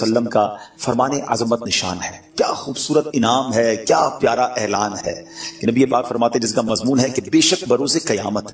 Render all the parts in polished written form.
وسلم کا فرمان عظمت نشان ہے. کیا خوبصورت انعام ہے, کیا پیارا اعلان ہے کہ نبی پاک فرماتے جس کا مضمون ہے کہ بے شک بروز قیامت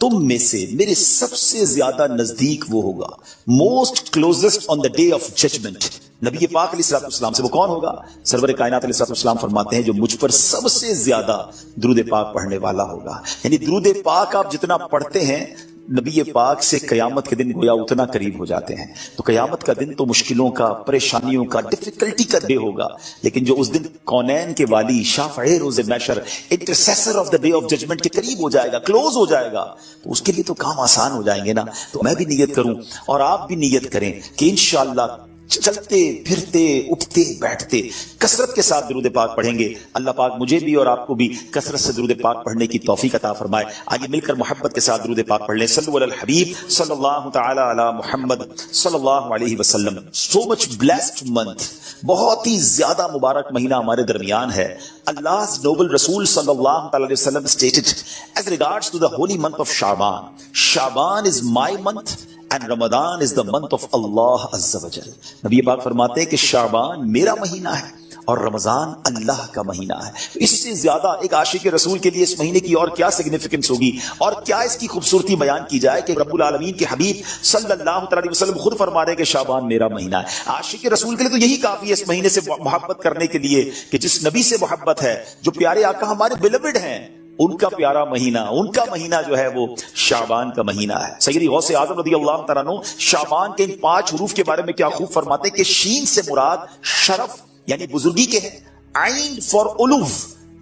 تم میں سے میرے سب سے زیادہ نزدیک وہ ہوگا, most closest on the day of judgment. نبی پاک علیہ السلام سے وہ کون ہوگا؟ سرور کائنات علیہ السلام فرماتے ہیں جو مجھ پر سب سے زیادہ درود پاک پڑھنے والا ہوگا. یعنی درود پاک آپ جتنا پڑھتے ہیں نبی پاک سے قیامت کے دن گویا اتنا قریب ہو جاتے ہیں. تو قیامت کا دن تو مشکلوں کا, پریشانیوں کا, ڈیفیکلٹی کا ڈے ہوگا, لیکن جو اس دن کونین کے والی, شافع روز محشر, intercessor of the day of judgment کے قریب ہو جائے گا, کلوز ہو جائے گا, تو اس کے لیے تو کام آسان ہو جائیں گے نا. تو میں بھی نیت کروں اور آپ بھی نیت کریں کہ انشاءاللہ چلتے پھرتے اٹھتے بیٹھتے کثرت کے ساتھ درود پاک پڑھیں گے. اللہ پاک مجھے بھی اور آپ کو بھی کثرت سے درود پاک پڑھنے کی توفیق عطا فرمائے. آئیے مل کر محبت کے ساتھ درود پاک پڑھ لیں. صلو علی الحبیب صلی اللہ تعالی علی محمد صلی اللہ علیہ وسلم. سو مچ بلیسڈ منتھ, بہت ہی زیادہ مبارک مہینہ ہمارے درمیان ہے. Allah's noble Rasul sallallahu alaihi wasallam stated as regards to the holy month of Shaban is my month and Ramadan is the month of Allah Azza wa Jal. نبی پاک فرماتے ہیں کہ شعبان میرا مہینہ ہے اور رمضان اللہ کا مہینہ ہے. اس سے زیادہ ایک عاشق رسول کے لیے اس مہینے کی اور کیا سگنیفیکنس ہوگی اور کیا اس کی خوبصورتی بیان کی جائے کہ رب العالمین کے حبیب صلی اللہ علیہ وسلم خود فرما رہے ہیں کہ شعبان میرا مہینہ ہے. عاشق رسول کے لیے تو یہی کافی ہے اس مہینے سے محبت کرنے کے لیے کہ جس نبی سے محبت ہے, جو پیارے آقا ہمارے بیلوڈ ہیں, ان کا پیارا مہینہ, ان کا مہینہ جو ہے وہ شعبان کا مہینہ ہے. سیدی غوث اعظم رضی اللہ تعالیٰ عنہ شعبان کے ان 5 حروف کے بارے میں کیا خوب فرماتے ہیں کہ شین سے مراد شرف یعنی بزرگی کے ہیں, عین فار علوف,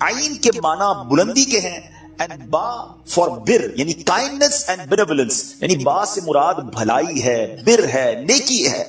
عین کے معنی بلندی کے ہیں, اینڈ با فار بر یعنی کائنڈنس اینڈ بینیولنس, یعنی با سے مراد بھلائی ہے, بر ہے, نیکی ہے.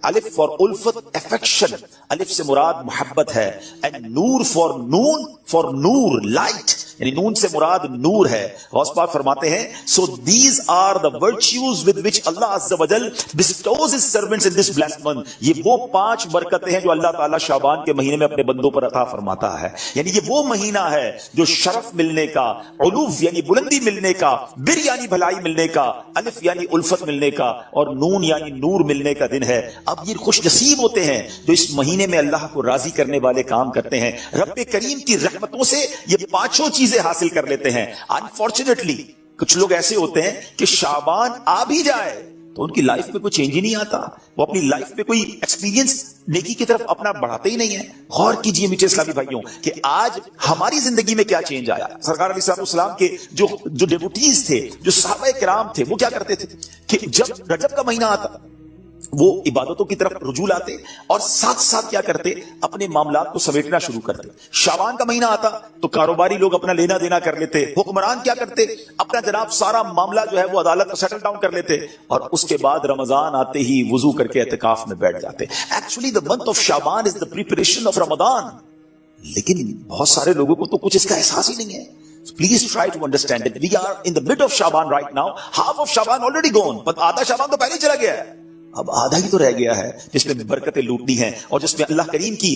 الف فار الفت افیکشن, الف سے مراد محبت ہے. اینڈ نور فار نون, فار نور لائٹ, یعنی نون سے مراد نور ہے. غوث پاک فرماتے ہیں so these are the virtues with which Allah Azza wa Jal bestows his servants in this blessed month. یہ وہ 5 برکتیں ہیں جو اللہ تعالیٰ شعبان کے مہینے میں اپنے بندوں پر عطا فرماتا ہے. یعنی یہ وہ مہینہ ہے جو شرف ملنے کا, علوف یعنی بلندی ملنے کا, بر یعنی بھلائی ملنے کا, الف یعنی الفت ملنے کا, اور نون یعنی نور ملنے کا دن ہے. اب یہ خوش نصیب ہوتے ہیں جو اس مہینے میں اللہ کو راضی کرنے والے کام کرتے ہیں. رب کریم کی رحمتوں سے یہ 5 چیزیں حاصل کر لیتے ہیں. انفارچونیٹلی کچھ لوگ ایسے ہوتے ہیں کہ شعبان آ بھی جائے تو ان کی لائف میں کوئی چینج ہی نہیں آتا, وہ اپنی لائف میں کوئی ایکسپیرینس نیکی کی طرف اپنا بڑھاتے ہی نہیں ہے. غور کیجئے میٹھے اسلامی بھائیوں کہ آج ہماری زندگی میں کیا چینج آیا. سرکار علیہ السلام کے جو ڈیوٹیز تھے, جو صحابہ کرام تھے, وہ کیا کرتے تھے کہ جب رجب کا مہینہ آتا وہ عبادتوں کی طرف رجوع لاتے اور ساتھ ساتھ کیا کرتے, اپنے معاملات کو سمیٹنا شروع کرتے. شعبان کا مہینہ آتا تو کاروباری لوگ اپنا لینا دینا کر لیتے, حکمران کیا کرتے, اپنا جناب سارا معاملہ جو ہے وہ عدالت میں سیٹل ڈاؤن کر لیتے, اور اس کے بعد رمضان آتے ہی وضو کر کے اعتکاف میں بیٹھ جاتے. Actually the month of Shaban is the preparation of Ramadan. لیکن بہت سارے لوگوں کو تو کچھ اس کا احساس ہی نہیں ہے. Please try to understand it. We are in the mid of Shaban right now. Half of Shaban already gone. But آدھا شعبان تو پہلے ہی چلا گیا ہے, اب آدھا ہی تو رہ گیا ہے جس میں برکتیں لوٹنی ہیں اور جس میں اللہ کریم کی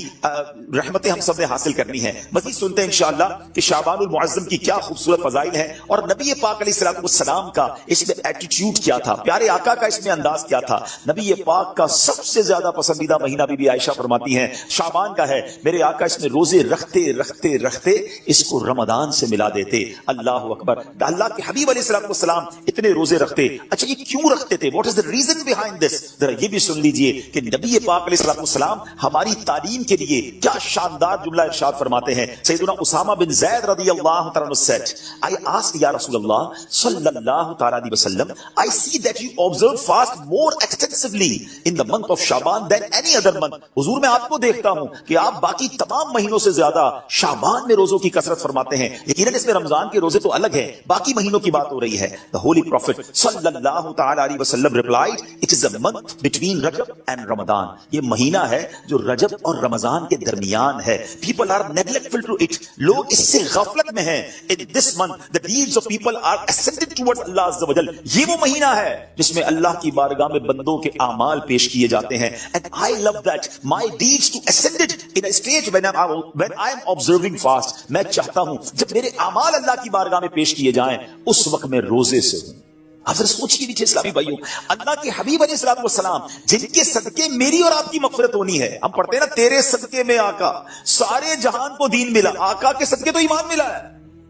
رحمتیں ہم سب نے حاصل کرنی ہیں. مزید سنتے ہیں انشاءاللہ کہ شعبان المعظم کی کیا خوبصورت فضائل ہیں اور نبی پاک علیہ السلام کا اس میں ایٹیٹیوڈ کیا تھا, پیارے آقا کا اس میں انداز کیا تھا. نبی پاک کا سب سے زیادہ پسندیدہ مہینہ بی بی عائشہ فرماتی ہیں شعبان کا ہے. میرے آقا اس میں روزے رکھتے رکھتے رکھتے اس کو رمضان سے ملا دیتے. اللہ اکبر. اللہ کے حبیب علیہ السلام اتنے روزے رکھتے. اچھا یہ کیوں رکھتے تھے, what is the reason behind this؟ ذرا یہ بھی سن لیجئے کہ نبی پاک علیہ السلام ہماری تعلیم کے لیے کیا شاندار جملہ ارشاد فرماتے ہیں. سیدنا اسامہ بن زید رضی اللہ تعالیٰ عنہ said, I asked یا رسول اللہ صلی اللہ تعالیٰ علیہ وسلم, I see that you observe fast more extensively in the month of Shaban than any other month. حضور میں آپ کو دیکھتا ہوں کہ آپ باقی تمام مہینوں سے زیادہ شعبان میں روزوں کی کثرت فرماتے ہیں. یقیناً اس میں رمضان کے روزے تو الگ ہیں, باقی مہینوں کی بات ہو رہی ہے. The Holy Prophet صلی اللہ تعالیٰ علیہ وسلم replied, it is a month between Rajab and Ramadan. یہ مہینہ ہے جو رجب اور رمضان کے درمیان ہے. People are neglectful to it. لوگ اس سے غفلت میں ہیں. In this month, the deeds of people are ascended towards Allah Azza wa Jal. یہ وہ مہینہ ہے جس میں اللہ کی بارگاہ میں بندوں کے اعمال پیش کیے جاتے ہیں. And I love that. My deeds to ascended in a stage when I am observing fast. میں چاہتا ہوں جب میرے اعمال اللہ کی بارگاہ میں پیش کیے جائیں اس وقت میں روزے سے ہوں. آپ ذرا سوچیے نیچے اسلامی بھائیوں، اللہ کے حبیب علیہ الصلوۃ والسلام جن کے صدقے میری اور آپ کی مغفرت ہونی ہے. ہم پڑھتے ہیں نا تیرے صدقے میں آقا سارے جہان کو دین ملا، آقا کے صدقے تو ایمان ملا ہے.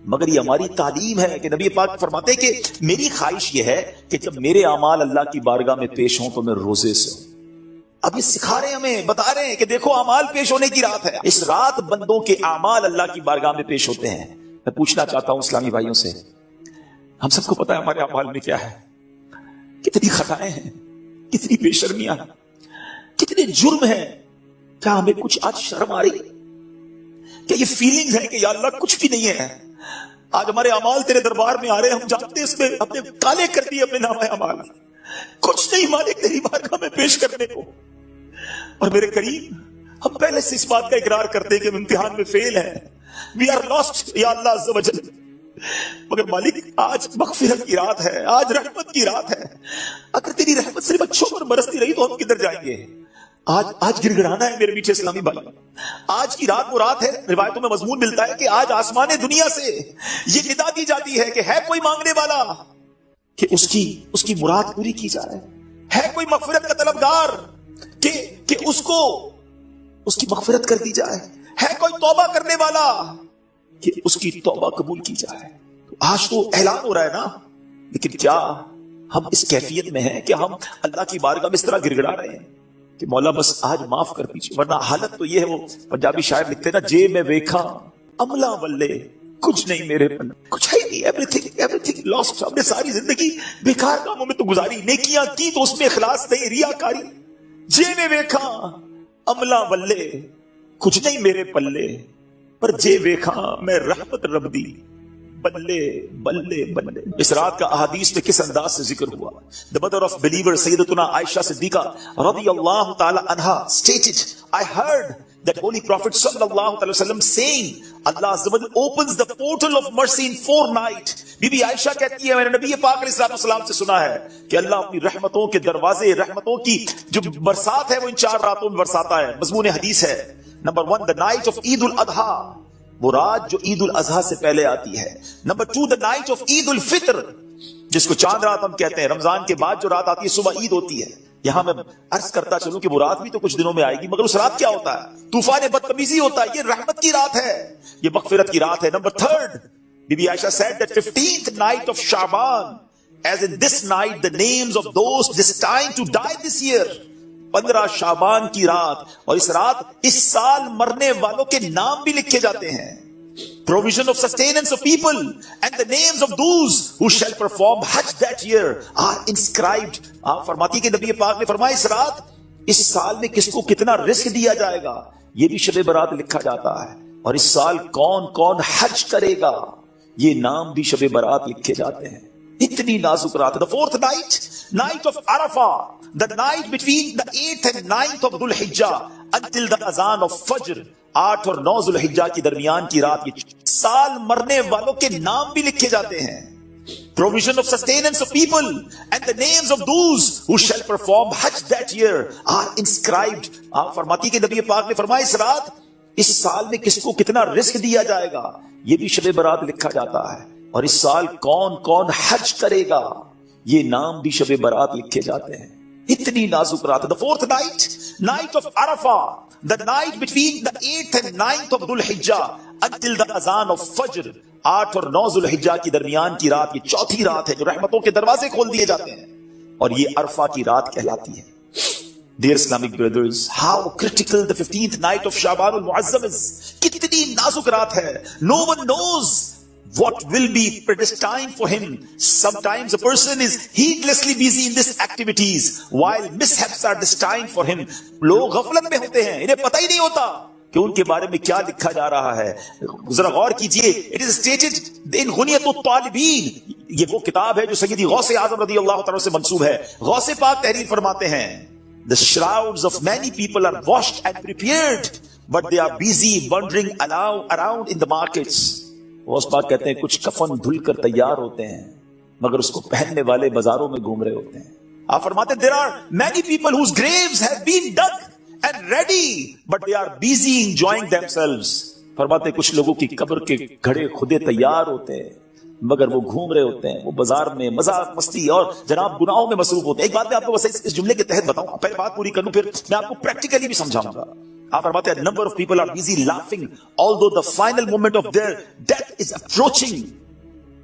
مگر یہ ہماری تعلیم ہے کہ نبی پاک فرماتے ہیں کہ میری خواہش یہ ہے کہ جب میرے اعمال اللہ کی بارگاہ میں پیش ہوں تو میں روزے سے ہوں. اب یہ سکھا رہے ہیں ہمیں، بتا رہے ہیں کہ دیکھو اعمال پیش ہونے کی رات ہے، اس رات بندوں کے اعمال اللہ کی بارگاہ میں پیش ہوتے ہیں. میں پوچھنا چاہتا ہوں اسلامی بھائیوں سے، ہم سب کو پتا ہے ہمارے اعمال میں کیا ہے، کتنی خطائیں ہیں، کتنی بے شرمیاں ہیں، کتنے جرم ہیں. کیا ہمیں کچھ آج شرم آ رہی ہے؟ کیا یہ فیلنگ ہے کہ یا اللہ کچھ بھی نہیں ہے؟ آج ہمارے اعمال تیرے دربار میں آ رہے ہیں، ہم جانتے ہیں اس میں اپنے کالے کر دیے اپنے نامہ اعمال، کچھ نہیں مالک تیری بارگاہ میں پیش کرنے کو. اور میرے کریم ہم پہلے سے اس بات کا اقرار کرتے ہیں کہ ہم امتحان میں فیل ہیں، وی آر لاسٹ یا اللہ عز و جل. مگر مالک آج مغفرت کی رات ہے، آج رحمت کی رات ہے. اگر تیری رحمت صرف بچوں پر برستی رہی تو ہم کدھر جائیں گے؟ آج گڑگڑانا ہے میرے میٹھے اسلامی بھائی. آج کی رات وہ رات ہے، روایتوں میں مضمون ملتا ہے کہ آج آسمان دنیا سے یہ ندا دی جاتی ہے کہ ہے کوئی مانگنے والا کہ اس کی مراد پوری کی جائے، ہے کوئی مغفرت کا طلبگار کہ اس کو اس کی مغفرت کر دی جائے، ہے کوئی توبہ کرنے والا کہ اس کی توبہ قبول کی جائے. آج تو اعلان ہو رہا ہے نا، لیکن کیا ہم اس کیفیت میں ہیں کہ ہم اللہ کی بارگاہ میں اس طرح گڑگڑا رہے ہیں کہ مولا بس آج معاف کر دیجیے؟ ورنہ حالت تو یہ ہے، وہ پنجابی شاعر لکھتے ہیں نا، جے میں ویکھا عملہ ولے کچھ نہیں میرے پن، کچھ ہے نہیں، ایوری تھنگ لاسٹ. ہم نے ساری زندگی بیکار کاموں میں تو گزاری، نیکیاں کی تو اس میں اخلاص نہیں، ریاکاری. جے میں ویکھا عملہ ولے کچھ نہیں میرے پلے، پر جے ویکھا میں رحمت رب دی بلے بلے بلے. اس رات کا احادیث میں کس انداز سے ذکر ہوا؟ The mother of believer سیدتنا عائشہ صدیقہ رضی اللہ تعالی عنہا stated, I heard that Holy Prophet صلی اللہ علیہ وسلم saying, Allah Azza wa Jalla opens the portal of mercy in 4 nights. Be be Aisha کہتی ہے میں نے نبی پاک علیہ السلام سے سنا ہے کہ اللہ اپنی رحمتوں کے دروازے، رحمتوں کی جو برسات ہے وہ ان 4 راتوں میں برساتا ہے. مضمون حدیث ہے نمبر 1 the night of عید الاضحیٰ، وہ رات جو عید الاضحیٰ سے پہلے آتی ہے. نمبر 2 the night of عید الفطر، جس کو چاند رات ہم کہتے ہیں، رمضان کے بعد جو رات آتی ہے صبح عید ہوتی ہے. یہاں میں عرض کرتا چلوں کہ وہ رات بھی تو کچھ دنوں میں آئے گی، مگر اس رات کیا ہوتا ہے؟ طوفان بدتمیزی ہوتا ہے. یہ رحمت کی رات ہے، یہ مغفرت کی رات ہے. نمبر 3 بی be Aisha said that 15th night of Shaban, as in this night the names of those destined to die this year. 15 شعبان کی رات، اور اس رات اس سال مرنے والوں کے نام بھی لکھے جاتے ہیں. Provision of sustenance of people and the names of those who shall perform Hajj that year are inscribed. آپ فرماتی کہ نبی پاک نے فرمایا اس رات اس سال میں کس کو کتنا رزق دیا جائے گا یہ بھی شب برات لکھا جاتا ہے، اور اس سال کون کون حج کرے گا یہ نام بھی شب برات لکھے جاتے ہیں. اتنی نازک رات. The 4th night, night of Arafah, the night between the 8th and 9th of Dhul Hijjah until the azan of Fajr. 8 اور 9 ذو الحجہ کی درمیان کی رات، یہ سال مرنے والوں کے نام بھی لکھے جاتے ہیں. Provision of sustenance of people and the names of those who shall perform Hajj that year are inscribed. آپ فرماتی کہ نبی پاک نے فرمایا اس رات اس سال میں کس کو کتنا رزق دیا جائے گا یہ بھی شب برات لکھا جاتا ہے، اور اس سال کون کون حج کرے گا یہ نام بھی شب برات لکھے جاتے ہیں. اتنی نازک رات. The 4th night, night of Arafah, the night between the 8th and 9th of Dhul Hijjah until the azan of Fajr. 8 اور 9 ذو الحجہ کی درمیان کی رات، یہ چوتھی رات ہے جو رحمتوں کے دروازے کھول دیے جاتے ہیں، اور یہ عرفہ کی رات کہلاتی ہے. Dear Islamic brothers, how critical the 15th night of Shaban al-Muazzam is. کتنی نازک رات ہے. No one knows what will be predestined for him. Sometimes a person is heedlessly busy in these activities while mishaps are destined for him. لوگ غفلت میں ہوتے ہیں، انہیں پتہ ہی نہیں ہوتا کہ ان کے بارے میں کیا لکھا جا رہا ہے. ذرا غور کیجئے. It is stated in غنیۃ الطالبین، یہ وہ کتاب ہے جو سیدی غوث اعظم رضی اللہ تعالیٰ سے منسوب ہے. غوث پاک تحریر فرماتے ہیں The shrouds of many people are washed and prepared, but they are busy wandering around in the markets. Ghaus Pak کہتے ہیں کچھ کفن دھل کر تیار ہوتے ہیں مگر اس کو پہننے والے بازاروں میں گھوم رہے ہوتے ہیں. آپ فرماتے ہیں there are many people whose graves have been dug and ready, but they are busy enjoying themselves. فرماتے ہیں کچھ لوگوں کی قبر کے گھڑے خودے تیار ہوتے ہیں مگر وہ گھوم رہے ہوتے ہیں، وہ بازار میں مذاق مستی اور جناب گناہوں میں مصروف ہوتے ہیں. ایک بات میں آپ کو بس اس جملے کے تحت بتاؤں، پہلے بات پوری کر لوں پھر میں آپ کو پریکٹیکلی بھی سمجھاؤں گا. آپ فرماتے ہیں number of people are busy laughing although the final moment of their death is approaching.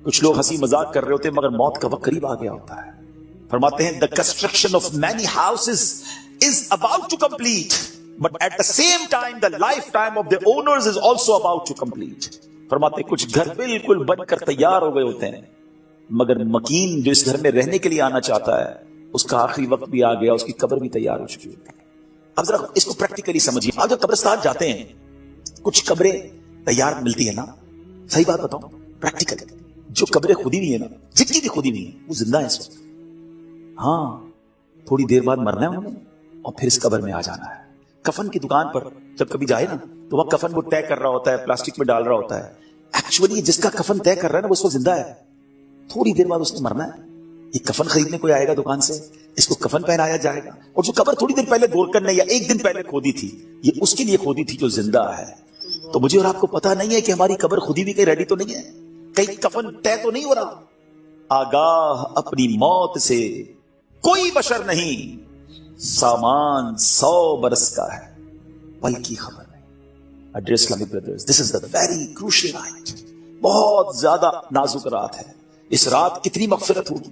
کچھ لوگ ہنسی مذاق کر رہے ہوتے ہیں مگر موت کا وقت قریب آ گیا ہوتا ہے. فرماتے ہیں the construction of many houses is about to complete but at the same time the lifetime of the owners is also about to complete. فرماتے ہیں کچھ گھر بالکل بن کر تیار ہو گئے ہوتے ہیں مگر مکین جو اس گھر میں رہنے کے لیے آنا چاہتا ہے اس کا آخری وقت بھی آ گیا، اس کی قبر بھی تیار ہو چکی ہوتی ہے. اب ذرا اس کو پریکٹیکلی سمجھیے. آپ جب قبرستان جاتے ہیں کچھ قبریں تیار ملتی ہیں نا، صحیح بات بتاؤں پریکٹیکل، جو قبریں خودی نہیں ہے نا، جتنی بھی خودی نہیں ہے وہ زندہ ہے اس وقت. ہاں تھوڑی دیر بعد مرنا ہے انہوں نے اور پھر اس قبر میں آ جانا ہے. کفن کی دکان پر جب کبھی جائے نا تو وہ کفن کو طے کر رہا ہوتا ہے، پلاسٹک میں ڈال رہا ہوتا ہے. ایکچولی جس کا کفن طے کر رہا ہے نا وہ اس وقت زندہ ہے، تھوڑی دیر بعد اس نے مرنا ہے. یہ کفن خریدنے کوئی آئے گا دکان سے، اس کو کفن پہنایا جائے گا، اور جو قبر تھوڑی دیر پہلے گورکن نے یا ایک دن پہلے کھودی تھی یہ اس کے لیے کھودی تھی جو زندہ ہے. تو مجھے اور آپ کو پتا نہیں ہے کہ ہماری قبر خودی بھی کہیں ریڈی تو نہیں ہے، کہیں کفن طے تو نہیں ہو رہا. آگاہ اپنی موت سے کوئی بشر نہیں، سامان 100 برس کا ہے بلکہ خبر نہیں. Dear Islamic brothers, this is the very crucial night. بہت زیادہ نازک رات ہے. اس رات کتنی مغفرت ہوگی،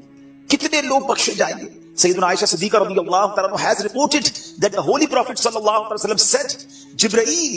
کتنے لوگ بخشے جائیں گے. سیدنا عائشہ صدیقہ رضی اللہ تعالیٰ عنہ has reported that the holy prophet sallallahu alaihi wasallam said, Jibreel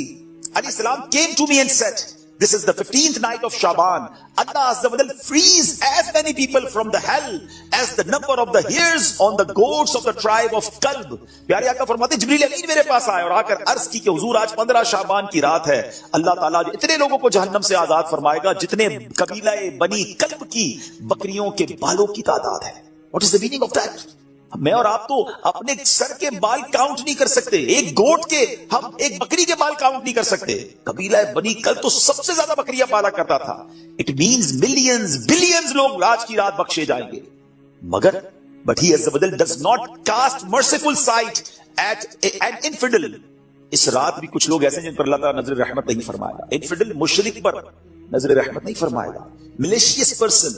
alayhi salam came to me and said, this is the 15th night of Shaban. Allah Azza wa Jal frees as many people from the hell as the number of the hairs on the goats of the tribe of Kalb. پیارے آقا فرماتے ہیں جبریل امین میرے پاس آئے اور آ کر عرض کی کہ حضور آج 15 شعبان کی رات ہے، اللہ تعالیٰ اتنے لوگوں کو جہنم سے آزاد فرمائے گا جتنے قبیلہ بنی کلب کی بکریوں کے بالوں کی تعداد ہے. What is the meaning of that? میں اور آپ تو اپنے سر کے بال کاؤنٹ نہیں کر سکتے، ایک گوٹ کے، ہم ایک بکری کے بال کاؤنٹ نہیں کر سکتے. قبیلہ بنی کل تو سب سے زیادہ بکریاں پالا کرتا تھا. اٹ مینز ملینز بلینز لوگ آج کی رات بخشے جائیں گے. مگر but he as well does not cast merciful sight at an infidel. اس رات بھی کچھ لوگ ایسے جن پر اللہ تعالیٰ نظر رحمت نہیں فرمائے گا. انفیڈل مشرک پر نظر رحمت نہیں فرمائے گا. malicious person,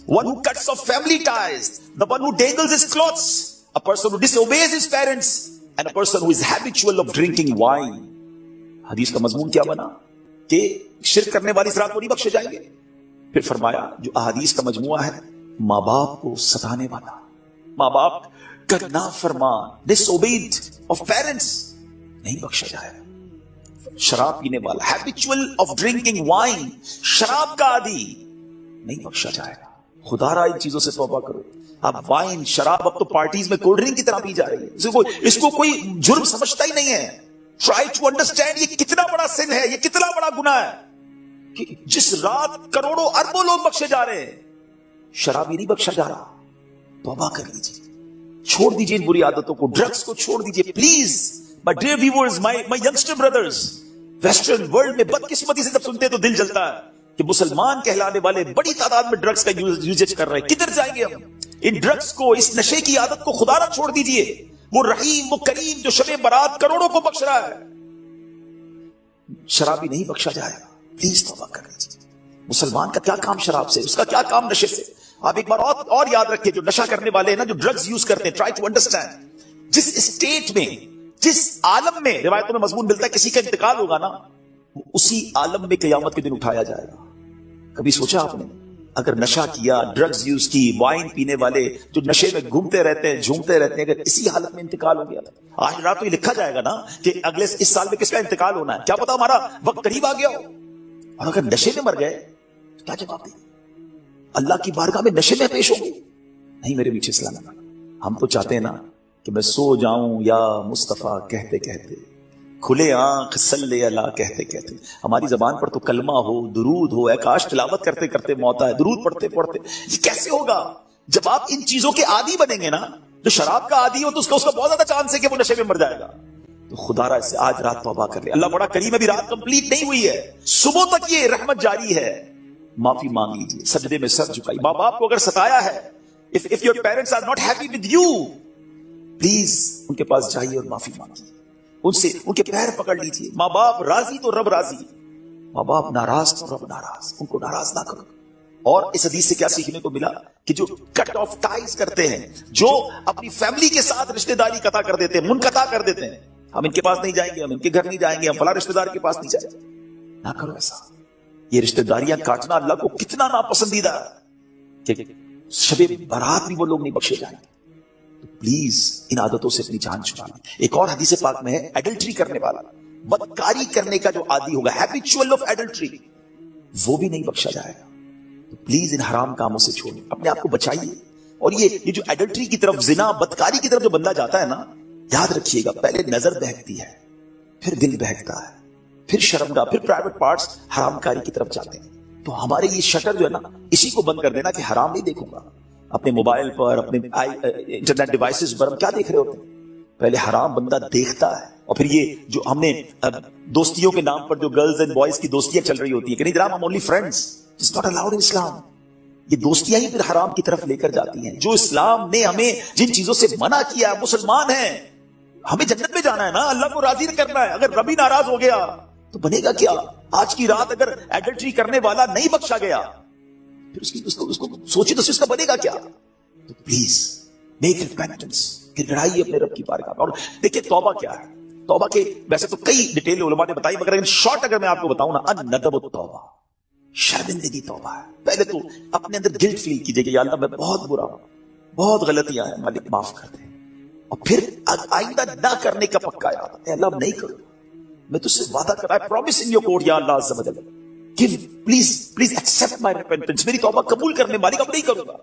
one who cuts off family ties, the one who dangles his clothes, a person who disobeys his parents, and a person who is habitual of drinking wine. حدیث کا مضمون کیا بنا کہ شرک کرنے والی اس رات کو نہیں بخشے جائیں گے. پھر فرمایا جو احادیث کا مجموعہ ہے، ماں باپ کو ستانے والا، ماں باپ کا نافرمان، disobeyed of parents، نہیں بخشا جائے گا. شراب پینے والا، habitual of drinking wine، شراب کا عادی، نہیں بخشا جائے گا. خدا را ان چیزوں سے توبہ کرو. اب وائن، شراب اب تو پارٹیز میں کولڈ ڈرنک کی طرح پی جا رہی ہے، اس کو کوئی جرم سمجھتا ہی نہیں ہے. ٹرائی ٹو انڈرسٹینڈ یہ کتنا بڑا سن ہے، یہ کتنا بڑا گناہ ہے کہ جس رات کروڑوں اربوں لوگ بخشے جا رہے ہیں شرابی نہیں بخشا جا رہا. توبہ کر لیجیے، چھوڑ دیجیے ان بری عادتوں کو، ڈرگز کو چھوڑ دیجیے please. My dear viewers, my youngster brothers, western world میں بدقسمتی سے جب سنتے تو دل جلتا ہے کہ مسلمان کہلانے والے بڑی تعداد میں ڈرگز کا یوزیج کر رہے ہیں. کدھر جائیں گے ہم؟ ان ڈرگز کو، اس نشے کی عادت کو خدا نہ چھوڑ دیجئے. وہ رحیم، وہ کریم جو شب برات کروڑوں کو بخش رہا ہے، شرابی نہیں بخشا جائے گا. پلیز توبہ کر لیجیے. مسلمان کا کیا کام شراب سے، اس کا کیا کام نشے سے. آپ ایک بار اور یاد رکھیں، جو نشہ کرنے والے ہیں نا، جو ڈرگز یوز کرتے ہیں، ٹرائی ٹو انڈرسٹینڈ جس اسٹیٹ میں، جس عالم میں روایتوں میں مضمون ملتا ہے کسی کا انتقال ہوگا نا، اسی عالم میں قیامت کے دن اٹھایا جائے گا. کبھی سوچا آپ نے اگر نشہ کیا، ڈرگز یوز کی، وائن پینے والے جو نشے میں گھومتے رہتے ہیں، جھومتے رہتے ہیں، اگر اسی حالت میں انتقال ہو گیا تھا، آج رات تو یہ لکھا جائے گا نا کہ اگلے اس سال میں کس کا انتقال ہونا ہے، کیا پتا ہمارا وقت قریب آ گیا ہو. اور اگر نشے میں مر گئے تو کیا جواب دیں؟ اللہ کی بارگاہ میں نشے میں پیش ہوں گے؟ نہیں میرے پیچھے اسلام. ہم تو چاہتے ہیں نا کہ میں سو جاؤں یا مصطفیٰ کہتے کہتے، کھلے آنکھ صلی اللہ کہتے کہتے. ہماری زبان پر تو کلمہ ہو، درود ہو، اے کاش تلاوت کرتے کرتے موت آئے، درود پڑھتے پڑھتے. یہ کیسے ہوگا جب آپ ان چیزوں کے عادی بنیں گے نا؟ جو شراب کا عادی ہو تو اس کا بہت زیادہ چانس ہے کہ وہ نشے میں مر جائے گا. تو خدا را سے آج رات توبہ کر لے. اللہ بڑا کریم ہے، ابھی رات کمپلیٹ نہیں ہوئی ہے، صبح تک یہ رحمت جاری ہے. معافی مانگ لیجیے، سجدے میں سر جھکائی. ماں باپ کو اگر ستایا ہے، if your parents are not happy with you, please ان کے پاس جائیے اور معافی مانگیے، ان سے ان کے پیر پکڑ لیجیے. ماں باپ راضی تو رب راضی، ماں باپ ناراض تو رب ناراض. ان کو ناراض نہ کرو. اور اس حدیث سے کیا سیکھنے کو ملا کہ جو کٹ آف ٹائز کرتے ہیں، جو اپنی فیملی کے ساتھ رشتہ داری قطع کر دیتے ہیں، منقطع کر دیتے ہیں، ہم ان کے پاس نہیں جائیں گے، ہم ان کے گھر نہیں جائیں گے، ہم فلاں رشتہ دار کے پاس نہیں جائیں گے، نہ کرو ایسا۔ یہ رشتہ داریاں کاٹنا اللہ کو کتنا ناپسندیدہ ہے کہ شب برات بھی وہ لوگ نہیں بخشے جائیں گے۔ تو پلیز ان عادتوں سے اپنی جان چھڑا لیں۔ ایک اور حدیث پاک میں ہے، ایڈلٹری کرنے والا، بدکاری کرنے کا جو عادی ہوگا، ہیبچول آف ایڈلٹری، وہ بھی نہیں بخشا جائے گا۔ تو پلیز ان حرام کاموں سے چھوڑیں، اپنے آپ کو بچائیے۔ اور یہ جو ایڈلٹری کی طرف، زنا، بدکاری کی طرف جو بندہ جاتا ہے نا، یاد رکھیے گا پہلے نظر بہکتی ہے، پھر دل بہکتا ہے، پھر شرمگاہ، پھر پرائیویٹ پارٹس حرام کاری کی طرف جاتے ہیں۔ تو ہمارے یہ شٹر جو ہے نا، اسی کو بند کر دینا کہ حرام نہیں دیکھوں گا۔ اپنے موبائل پر، اپنے انٹرنیٹ ڈیوائسز پر ہم کیا دیکھ رہے ہوتے ہیں؟ پہلے حرام بندہ دیکھتا ہے، اور پھر یہ جو ہم نے دوستیوں کے نام پر جو گرلز اینڈ بوائز کی دوستیاں چل رہی ہوتی ہیں کہ نہیں جناب ہم only friends, it's not allowed in Islam, یہ دوستیاں ہی پھر حرام کی طرف لے کر جاتی ہیں۔ جو اسلام نے ہمیں جن چیزوں سے منع کیا، مسلمان ہیں، ہمیں جنت میں جانا ہے نا، اللہ کو راضی کرنا ہے۔ اگر ربی ناراض ہو گیا تو بنے گا کیا؟ آج کی رات اگر ایڈلٹری کرنے والا نہیں بخشا گیا، پھر اس کو سوچی تو اس کا بنے گا کیا؟ تو پلیز میک ریپینٹنس، پھر لڑائیے اپنے رب کی بارگاہ میں۔ اور دیکھیں توبہ کیا ہے، توبہ کے ویسے تو کئی ڈیٹیل علماء نے بتائی، مگر شارٹ اگر میں آپ کو بتاؤں نا، الندب التوبہ، شرمندگی توبہ ہے۔ پہلے تو اپنے اندر گلٹ فیل کیجئے کہ یا اللہ میں بہت برا ہوں، بہت غلطیاں ہیں، مالک معاف کر دے، اور پھر آئندہ نہ کرنے کا پکا ارادہ، اے اللہ نہیں کروں، میں تجھ سے وعدہ کر رہا ہے، پرامس ان یور کورٹ یا اللہ عز و جل، کہ پلیز ایکسپٹ مائی ریپینٹنس، میری توبہ قبول کرنے، مالک اب نہیں کروں گا۔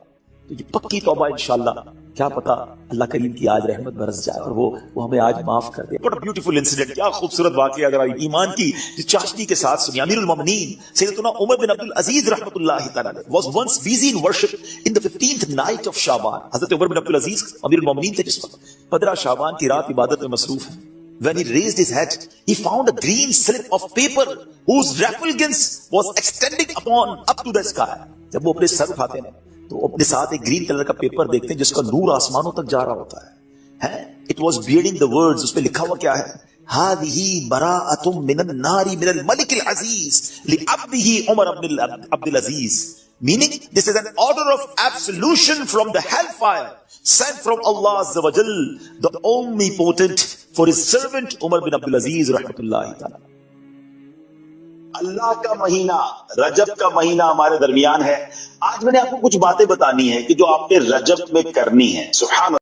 تو یہ پکی توبہ انشاءاللہ، کیا پتا اللہ کریم کی آج رحمت برس جائے اور وہ ہمیں آج معاف کر دے۔ What a beautiful incident، کیا خوبصورت واقعہ اگر ایمان کی چاشنی کے ساتھ سنی۔ امیر المومنین سیدنا عمر بن عبد العزیز رحمۃ اللہ تعالی was once busy in worship in the 15th night of شعبان۔ حضرت عمر بن عبد العزیز امیر المومنین تھے جس وقت 15 شعبان کی رات عبادت میں مصروف ہیں۔ When he raised his head, he found a green slip of paper whose refulgence was extending up to the sky۔ جب وہ اپنے سر اٹھاتے ہیں تو اپنے ساتھ ایک گرین کلر کا پیپر دیکھتے ہیں جس کا نور آسمانوں تک جا رہا ہوتا ہے۔ It was bearing the words، اس پہ لکھا ہوا کیا ہے؟ هذه براءة من النار من الملك العزيز لعبده عمر بن عبد العزيز، meaning this is an order of absolution from the hellfire sent from Allah Azza wa Jal, the omnipotent, for his servant Umar bin Abdul Aziz رحمۃ اللہ تعالی۔ اللہ کا مہینہ، رجب کا مہینہ ہمارے درمیان ہے۔ آج میں نے آپ کو کچھ باتیں بتانی ہے کہ جو آپ نے رجب میں کرنی ہے۔ سبحان